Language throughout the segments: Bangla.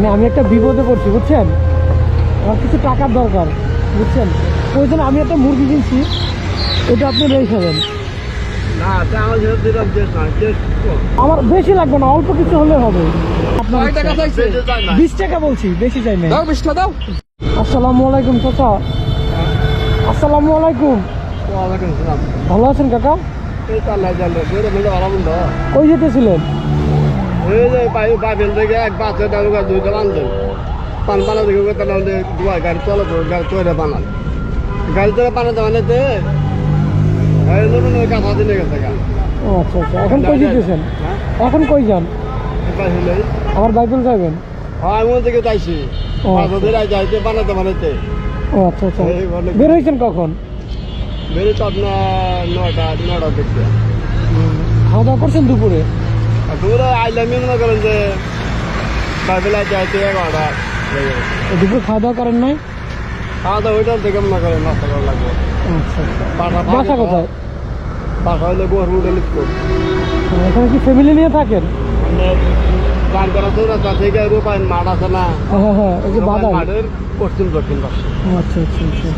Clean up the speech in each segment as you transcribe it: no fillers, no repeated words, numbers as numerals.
মানে আমি একটা বিপদে পড়ছি বুঝছেন, আমার কিছু টাকার দরকার বুঝছেন, ওই জন্য আমি একটা মুরগি কিনছি, এটা আপনি রেখে খাবেন। আমার বেশি লাগবে না, অল্প কিছু হলে হবে। আপনার 20 টাকা বলছি, বেশি চাই না। আসসালামু আলাইকুম চাচা। আসসালামু আলাইকুম। ভালো আছেন কাকা? কই যেতেছিলেন? এক বাচ্চা দুইটা বান্ধব পান বানা দেখে গাড়ি চলো তৈরি বানান গাড়ি চলে বানাতে বানাতে কাঁথা দিলে গেছে। ও আচ্ছা আচ্ছা, এখন কই যেতেছেন? এখন কই যান? আবার বাইবেল যাবেন? হ্যাঁ আমি থেকে চাইছি যাইতে বানাতে বানাতে। ও আচ্ছা আচ্ছা, বের হয়েছেন কখন? বেরো তো আপনার 9টা দেখতে। খাওয়া দাওয়া করছেন দুপুরে? দুপুরে আইলে আমি মনে করেন যে বাইবেলায় যাইতে 11টা। দুপুরে খাওয়া দাওয়া করেন নাই? খাওয়া দাওয়া ওইটার থেকে মনে করেন নাস্তা করা লাগবে। আচ্ছা আচ্ছা, বাসা কোথায়? বাসা হইলে গোয়ার রোডে লিখতো। এখানে কি ফ্যামিলি নিয়ে থাকেন? গান করা তো না থেকে রূপায়ণ মাঠ আছে না? হ্যাঁ হ্যাঁ, ওই যে বাদাম মাঠের পশ্চিম দক্ষিণ পাশে। আচ্ছা আচ্ছা আচ্ছা,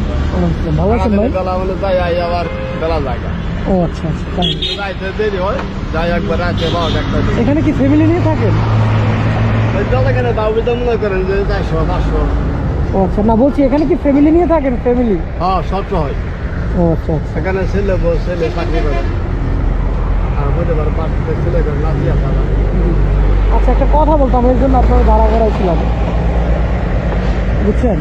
ভালো আছেন ভাই? বেলা হলে যাই আবার বেলা জায়গা। ও আচ্ছা আচ্ছা, তাই যাইতে দেরি হয়, যাই একবার রাতে বা একটা। এখানে কি ফ্যামিলি নিয়ে থাকেন? এখানে দাবিতে মনে করেন যে 400-500। ও আচ্ছা, না বলছি এখানে কি ফ্যামিলি নিয়ে থাকেন? ফ্যামিলি? হ্যাঁ সব হয়। ও আচ্ছা আচ্ছা, এখানে ছেলে চাকরি করে আর বলতে পারে পাঁচটা ছেলে করে নাচিয়া পালা। আচ্ছা একটা কথা বলতাম, এর জন্য আপনার ভাড়া করাইছিলাম বুঝছেন।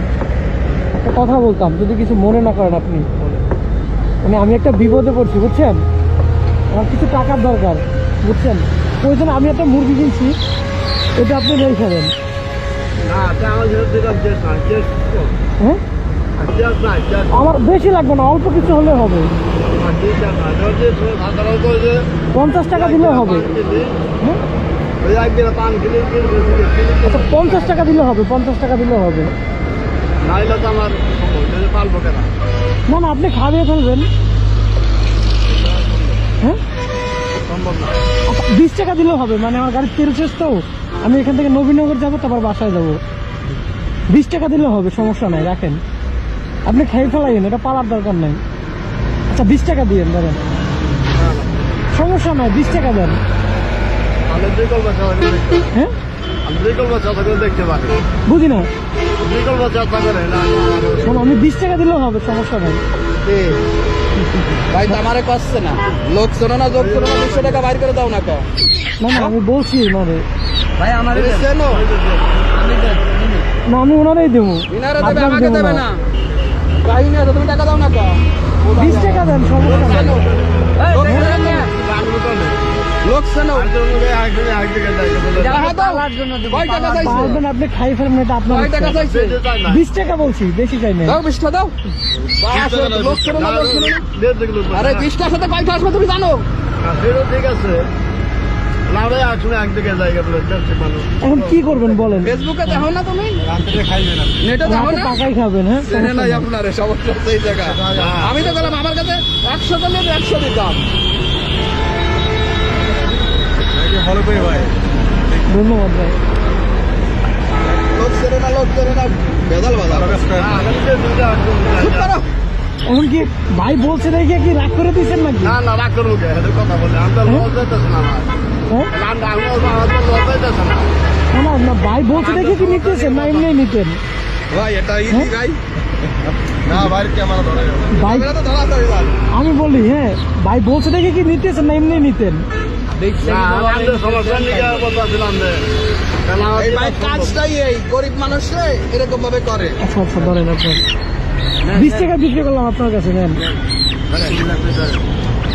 একটা কথা বলতাম, যদি কিছু মনে না করেন আপনি। মানে আমি একটা বিপদে পড়ছি বুঝছেন, আমার কিছু টাকার দরকার বুঝছেন, ওই জন্য আমি একটা মুরগি কিনছি, এটা আপনি রেখে খাবেন। হ্যাঁ আমার বেশি লাগবে না, অল্প কিছু হলে হবে। 50 টাকা দিলে হবে। আচ্ছা 50 টাকা দিলে হবে, 50 টাকা দিলে হবে। না না, আপনি খাইয়ে ফেলবেন। হ্যাঁ 20 টাকা দিলেও হবে, মানে আমার গাড়ির তেল শেষ তো, আমি এখান থেকে নবীনগর যাবো, তারপর বাসায় যাবো। 20 টাকা দিলে হবে, সমস্যা নাই, রাখেন। আপনি খেয়ে ফেলাইন, এটা পালার দরকার নাই। আচ্ছা 20 টাকা দিয়েন, ধরেন সমস্যা নাই, 20 টাকা দেন। হ্যাঁ দেখতে পারি বুঝি না, করে আমি 20 টাকা দিলেও হবে, সমস্যা নাই। ভাই আমারে কষ্ট না, লোক শোনো না, যোগ শোনো না, 200 টাকা বাইর করে দাও না। না না আমি বলছি মানে ভাই আমার না, আমি ওনারাই দেবো, ইনারা দেবে, আমাকে দেবে না। ভাই না তুমি টাকা দাও না। 20 টাকা দেন, সমস্যা নাই। লোক শোনো পারবেন আপনি খাই ফেলবেন, এটা আপনার ইচ্ছা। 20 টাকা বলছি, বেশি চাই না। দাও 20 টাকা দাও। লোক শোনো না, লোক শোনো না। আরে 20 টাকার সাথে কয়টা আসবে তুমি জানো? ঠিক আছে এখন কি করবেন বলেন? ফেসবুকে দেখো না তুমি, নেটে দেখো না, টাকাই খাবেন। হ্যাঁ চেনে নাই আপনার সমস্যা সেই জায়গা। আমি তো গেলাম, আমার কাছে 100 দিলে 100 দিতাম। ধন্যবাদ ভাই। লোক চেনে না, লোক চেনে না, বেদাল বাজার। এখন কি ভাই বলছে দেখে কি রাগ করে দিচ্ছেন নাকি? না না রাগ করবো কথা বলে আমি তো লস যাইতেছে না আমার। হ্যাঁ না না না, ভাই বলছে দেখে কি নিতেছেন না এমনি নিতেন? ভাই এটা ইজি ভাই। না ভাই ক্যামেরা ধরে ভাই তো ধরা যাবে ভাই। আমি বলি হ্যাঁ, ভাই বলছে দেখে কি নিতেছেন না এমনি নিতেন? এই ভাই কাজটাই এই গরিব মানুষে এরকম ভাবে করে। আচ্ছা আচ্ছা, ধরেন আপনার 20 টাকা বিক্রি করলাম আপনার কাছে, নেন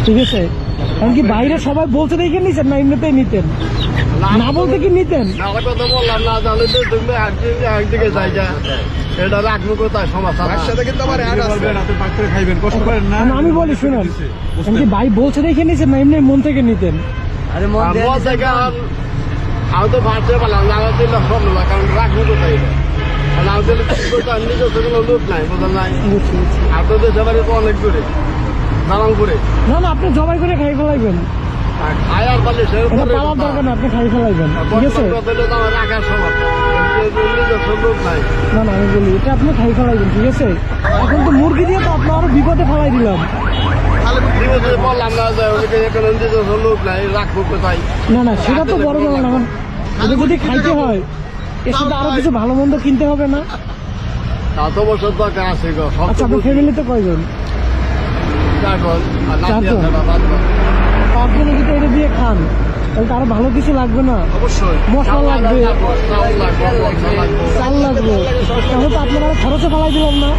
ঠিক আছে। কারণ কি বাইরে সবাই বলছে দেখে নিতেন না এমনিতেই নিতেন? না বলতে কি নিতেন? কথা বললাম না জানলে তো তুমি একদিকে জায়গা এটা রাখবো কোথায় সমস্যা একসাথে কিন্তু আমার অ্যাড আছে। আমি বলি শুনেন, কারণ কি ভাই বলছে দেখে নিতেন না এমনি মন থেকে নিতেন? আরে আমি তো ভাবতে পারলাম না দিলে হবে না, কারণ রাখবো কোথায় লোক নাই বোঝা নাই। আপনাদের সবারই তো অনেক দূরে দালামপুরে। না না, আপনি জবাই করে খাই ফেলাইবেন, খাই আর পারলে এটা পাওয়ার দরকার না, আপনি খাই ফেলাইবেন ঠিক আছে। আমার রাখার সমস্যা লোক নাই না না আমি বলি এটা আপনি খাই ফেলাইবেন, ঠিক আছে? এখন তো মুরগি দিয়ে তো আপনার আরো বিপদে ফেলাই দিলাম। খালি বিপদে বললাম না যে ওদিকে এখন লোক নাই, রাখবো কোথায়? না না সেটা তো বড় ব্যাপার না, এখন এটা যদি খাইতে হয় এর সাথে আরো কিছু ভালো মন্দ কিনতে হবে না? তা তো বছর দরকার আছে গো, সব আচ্ছা আপনার ফ্যামিলিতে কয়জন? চারজন আর নাতি চারজন? আছে না, পাঁচজন। পাঁচজনে যদি এটা দিয়ে খান তাহলে তো আরো ভালো কিছু লাগবে না? অবশ্যই মশলা লাগবে, চাউল লাগবে, মশলা লাগবে। চাল লাগবে, তাহলে তো আপনারা আরো খরচে ফেলাই দিলাম না?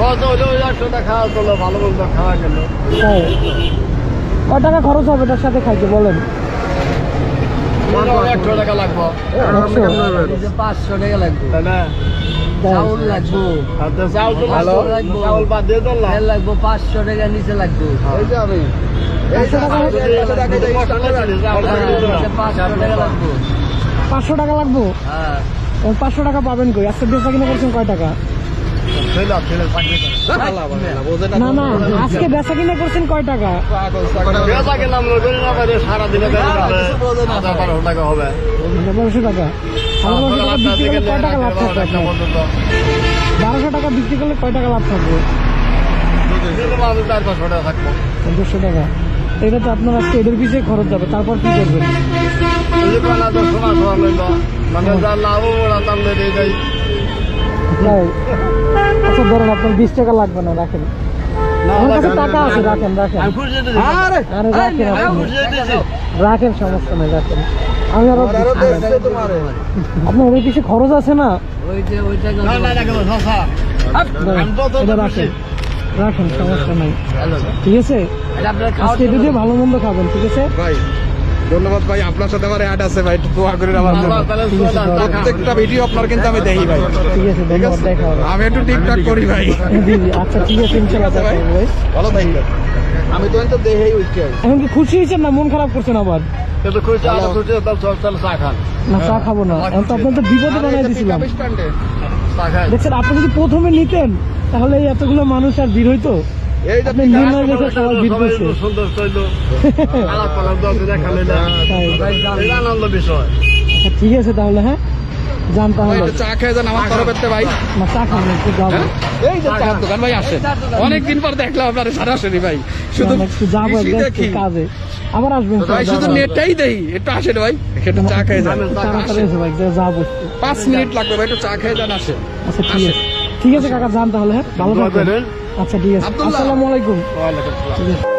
হয়তো ওই যে ওই 100 টাকা খাওয়া চলো, ভালো মন্দ খাওয়া গেল। তাই কয় টাকা খরচ হবে এটার সাথে খাইতে বলেন? 100 টাকা লাগবে, 100? 500 টাকা লাগবে, তাই না? তাই। চাউল লাগবো, আর তো চাউল তো ভালো, লাগবে। চাউল বাদ দিয়ে ধরলাম। তেল লাগবো 500 টাকা নিচে লাগবে, এই যে আমি 500 টাকা 500 টাকা লাগবে। 500 টাকা লাগবো? হ্যাঁ 500 টাকা পাবেন কই? আজকে বেচা কিনা করছেন কয় টাকা? না না আজকে বেচা কিনা করছেন কয় টাকা? সারাদিনে 1200 টাকা হবে। 1200 টাকা। 1200 টাকা বিক্রি করলে কয় টাকা লাভ থাকবে আপনার? 1200 টাকা বিক্রি করলে কয় টাকা লাভ থাকবে? 400 টাকা থাকবো। 500 টাকা। এটা তো আপনার আজকে এদের পিছিয়ে খরচ যাবে, তারপর কি করবেন? এই যে পানা তো সোনা সোনা লইল, মানে যা লাভ ওরা দাম দিয়ে দেয়। তাই? আচ্ছা ধরেন আপনার 20 টাকা লাগবে না, রাখেন। আমার কাছে টাকা আছে, রাখেন রাখেন। আমি খুশি দিছি। আরে রাখেন আমি আপনি। খুশি দিছি। রাখেন, সমস্যা নেই, রাখেন। আমি আরো আপনার ওদের কিছু খরচ আছে না? ওই যে ওই টাকা না না রাখবো সসা। আমি তো তো এটা খুশি। রাখেন, সমস্যা নাই, ঠিক আছে? এটা আপনার খাওয়া আজকে এটা দিয়ে ভালো মন্দ খাবেন, ঠিক আছে? ভাই ধন্যবাদ ভাই, আপনার সাথে আমার অ্যাড আছে ভাই, একটু দোয়া করেন আমার জন্য। আল্লাহ তাআলা ঠিক আছে, সুবহানাহু ওয়া তাআলা। প্রত্যেকটা ভিডিও আপনার কিন্তু আমি দেখি ভাই, ঠিক আছে, ধন্যবাদ, দেখা হবে। আমি একটু টিকটক করি ভাই। জি জি, আচ্ছা ঠিক আছে, ইনশাআল্লাহ দেখা হবে ভাই। ভালো থাকবেন। আমি তো দেখেই উঠতে এখন কি খুশি হয়েছেন না মন খারাপ করছেন আবার? কিন্তু খুশি আল্লাহ খুশি তাহলে চা খান। না চা খাবো না, এখন তো আপনার তো বিপদে বানাই দিয়েছিলাম। চা খান। দেখছেন, আপনি যদি প্রথমে নিতেন তাহলে এই এতগুলো মানুষ আর ভিড় হইতো। এই যে আপনি নির্ণয় রেখে সবাই ভিড় করছে। সুন্দর চইলো। আলাপ পালাপ দলতে দেখালে না। তাই। এটা আনন্দ বিষয়। আচ্ছা, ঠিক আছে তাহলে, হ্যাঁ যান তাহলে। একটু চা খেয়ে যান আমার তরফের ভাই। না চা খাবেন, একটু যাবো। এই যে চার দোকান ভাই আসেন, অনেকদিন পর দেখলাম আপনার সরাসরি ভাই, শুধু না, একটু যাবো কৃষি একদম, দেখি একটু কাজে। আবার আসবেন ভাই, শুধু নেটটাই দেই, একটু আসেন ভাই, একটু চা খেয়ে যান। তাড়াতাড়ি এসে ভাই, যাবো একটু। 5 মিনিট লাগবে ভাই, একটু চা খেয়ে যান, আসেন। আচ্ছা ঠিক আছে, ঠিক আছে কাকা, যান তাহলে, হ্যাঁ ভালো দোয়া থাকবেন। করেন। আচ্ছা ঠিক আছে, আব্দুল্লাহ। আসসালামু আলাইকুম। ওয়ালাইকুম আসসালাম। ঠিক আছে।